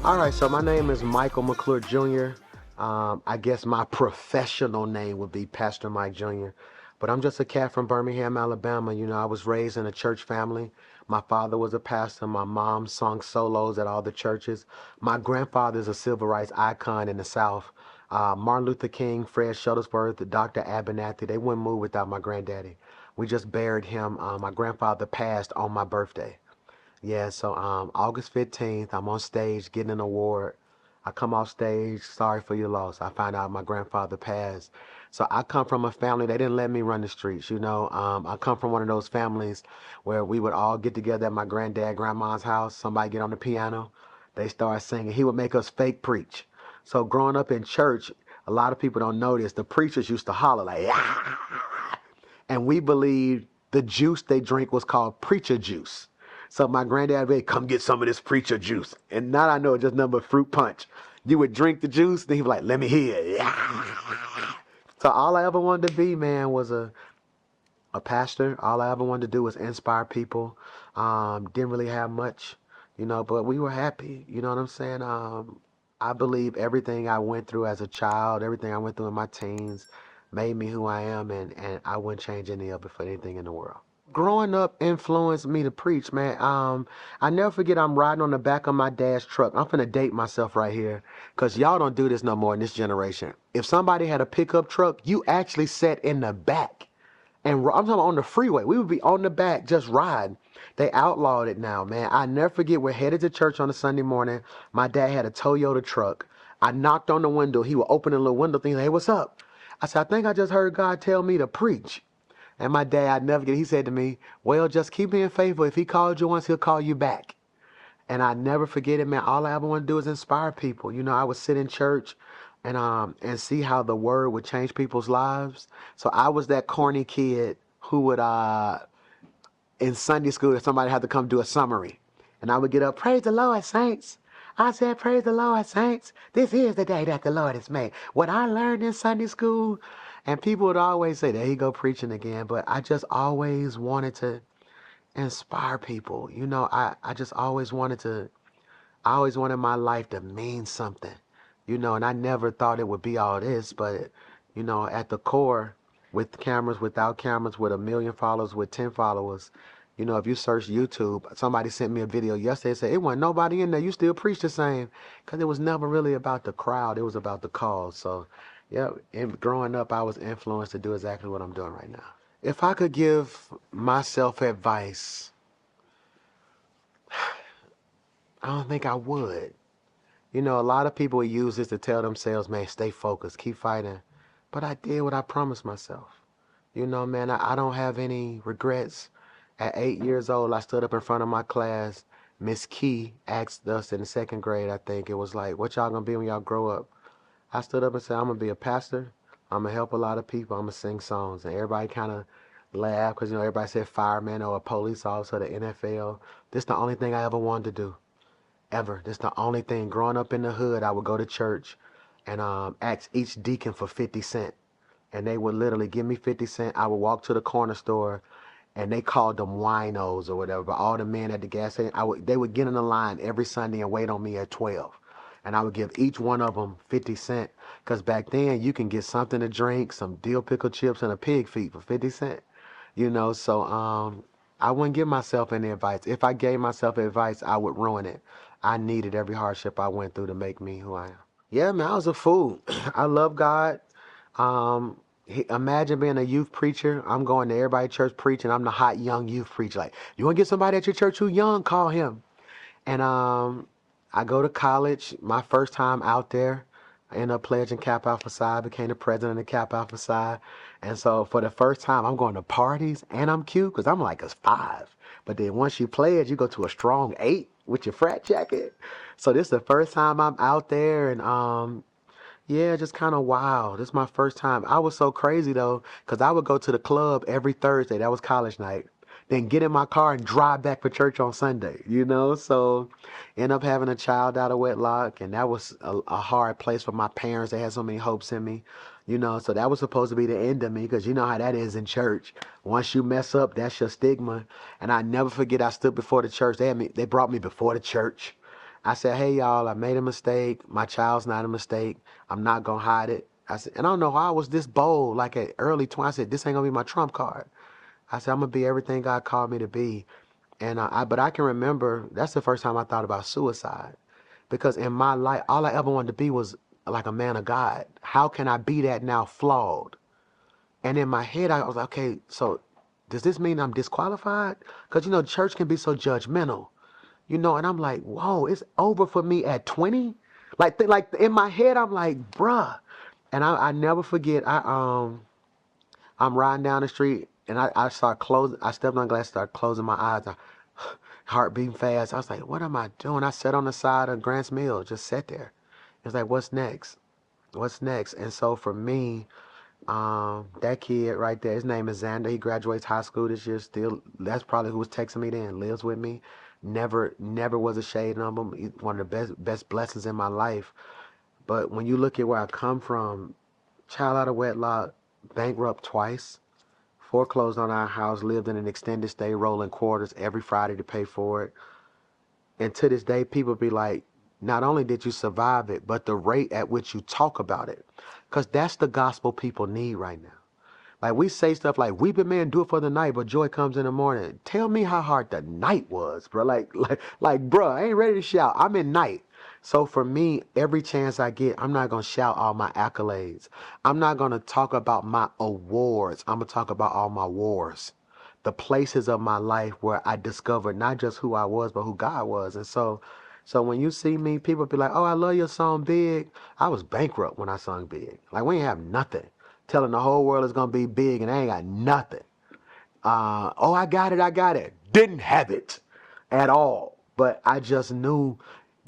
All right, so my name is Michael McClure Jr. I guess my professional name would be Pastor Mike Jr., but I'm just a cat from Birmingham, Alabama. You know, I was raised in a church family. My father was a pastor. My mom sung solos at all the churches. My grandfather's a civil rights icon in the South. Martin Luther King, Fred Shuttlesworth, Dr. Abernathy, they wouldn't move without my granddaddy. We just buried him. My grandfather passed on my birthday. Yeah, so August 15th, I'm on stage getting an award. I come off stage, sorry for your loss. I find out my grandfather passed. So I come from a family, they didn't let me run the streets, you know. I come from one of those families where we would all get together at my granddad, grandma's house. Somebody get on the piano, they start singing. He would make us fake preach. So growing up in church, a lot of people don't know this. The preachers used to holler like, yeah. And we believed the juice they drink was called preacher juice. So my granddad would come get some of this preacher juice. And now I know it's just nothing but fruit punch. You would drink the juice, then he'd be like, let me hear it. Yeah. So all I ever wanted to be, man, was a pastor. All I ever wanted to do was inspire people. Didn't really have much, you know, but we were happy. You know what I'm saying? I believe everything I went through as a child, everything I went through in my teens made me who I am, and I wouldn't change any of it for anything in the world. Growing up influenced me to preach, man. I never forget I'm riding on the back of my dad's truck. I'm finna date myself right here because y'all don't do this no more in this generation. If somebody had a pickup truck, you actually sat in the back. And I'm talking about on the freeway. We would be on the back just riding. They outlawed it now, man. I never forget we're headed to church on a Sunday morning. My dad had a Toyota truck. I knocked on the window. He would open a little window thing. Hey, what's up? I said, I think I just heard God tell me to preach. And my dad, I'd never get, he said to me, well, just keep being faithful. If he called you once, he'll call you back. And I never forget it, man. All I ever want to do is inspire people. You know, I would sit in church and see how the word would change people's lives. So I was that corny kid who would in Sunday school if somebody had to come do a summary. And I would get up, praise the Lord, saints. I said, praise the Lord, saints. This is the day that the Lord has made. What I learned in Sunday school, and people would always say, there he go preaching again. But I just always wanted to inspire people. You know, I just always wanted to, I always wanted my life to mean something. You know, and I never thought it would be all this. But, you know, at the core, with cameras, without cameras, with 1 million followers, with 10 followers, you know, if you search YouTube, somebody sent me a video yesterday and said, it wasn't nobody in there. You still preach the same. Because it was never really about the crowd. It was about the cause. So, yeah, growing up, I was influenced to do exactly what I'm doing right now. If I could give myself advice, I don't think I would. You know, a lot of people use this to tell themselves, man, stay focused, keep fighting. But I did what I promised myself. You know, man, I don't have any regrets. At 8 years old, I stood up in front of my class. Miss Key asked us in the second grade, I think, it was like, what y'all gonna be when y'all grow up? I stood up and said, I'm gonna be a pastor. I'm gonna help a lot of people. I'm gonna sing songs. And everybody kind of laughed because, you know, everybody said fireman or a police officer, the NFL. This is the only thing I ever wanted to do. Ever. This is the only thing. Growing up in the hood, I would go to church and ask each deacon for 50 cents. And they would literally give me 50 cents. I would walk to the corner store and they called them winos or whatever. But all the men at the gas station, they would get in the line every Sunday and wait on me at 12. And I would give each one of them 50 cents. Because back then, you can get something to drink, some dill pickle chips, and a pig feet for 50 cents. You know, so I wouldn't give myself any advice. If I gave myself advice, I would ruin it. I needed every hardship I went through to make me who I am. Yeah, man, I was a fool. I love God. Imagine being a youth preacher. I'm going to everybody's church preaching. I'm the hot young youth preacher. Like, you want to get somebody at your church who young? Call him. And I go to college. My first time out there, I ended up pledging Kappa Alpha Psi. Became the president of Kappa Alpha Psi. And so for the first time, I'm going to parties and I'm cute because I'm like a 5. But then once you pledge, you go to a strong 8 with your frat jacket. So this is the first time I'm out there, and yeah, just kind of wild. This is my first time. I was so crazy though, because I would go to the club every Thursday. That was college night. Then get in my car and drive back for church on Sunday, you know? So end up having a child out of wedlock, and that was a hard place for my parents. They had so many hopes in me, you know? So that was supposed to be the end of me, because you know how that is in church. Once you mess up, that's your stigma. And I never forget, I stood before the church. They brought me before the church. I said, hey, y'all, I made a mistake. My child's not a mistake. I'm not going to hide it. I said, and I don't know why I was this bold, like at early 20. I said, this ain't going to be my trump card. I said, I'm going to be everything God called me to be. And but I can remember that's the first time I thought about suicide. Because in my life, all I ever wanted to be was like a man of God. How can I be that now flawed? And in my head, I was like, okay, so does this mean I'm disqualified? Because, church can be so judgmental, and I'm like, whoa, it's over for me at 20? Like in my head, I'm like, bruh. And I never forget, I'm riding down the street and I start closing, I stepped on glass, start closing my eyes, heart beating fast. I was like, what am I doing? I sat on the side of Grant's Mill, just sat there. It's like, what's next? What's next? And so for me, that kid right there, his name is Xander. He graduates high school this year. Still, that's probably who was texting me then. Lives with me. Never was a shade on him. One of the best blessings in my life. But when you look at where I come from, child out of wedlock, bankrupt twice, foreclosed on our house, lived in an extended stay, rolling quarters every Friday to pay for it. And to this day, people be like, not only did you survive it, but the rate at which you talk about it. Because that's the gospel people need right now. Like we say stuff like, weeping may endure for the night, but joy comes in the morning. Tell me how hard the night was, bro. Like, bro, I ain't ready to shout. I'm in night. So for me, every chance I get, I'm not going to shout all my accolades. I'm not going to talk about my awards. I'm going to talk about all my wars. The places of my life where I discovered not just who I was, but who God was. And so when you see me, people be like, oh, I love your song Big. I was bankrupt when I sung Big. Like we ain't have nothing. Telling the whole world it's going to be big and I ain't got nothing. Oh, I got it. Didn't have it at all. But I just knew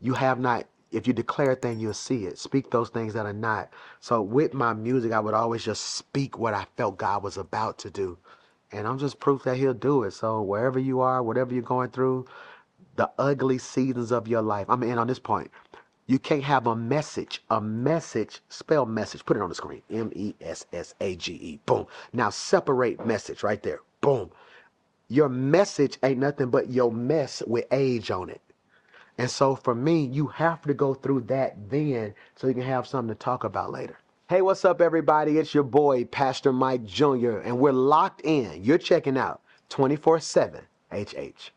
you have not, if you declare a thing, you'll see it. Speak those things that are not. So with my music, I would always just speak what I felt God was about to do. And I'm just proof that he'll do it. So wherever you are, whatever you're going through, the ugly seasons of your life. I'm in on this point. You can't have a message, spell message, put it on the screen, Message, boom. Now separate message right there, boom. Your message ain't nothing but your mess with age on it. And so for me, you have to go through that then so you can have something to talk about later. Hey, what's up, everybody? It's your boy, Pastor Mike Jr., and we're locked in. You're checking out 24/7 HH.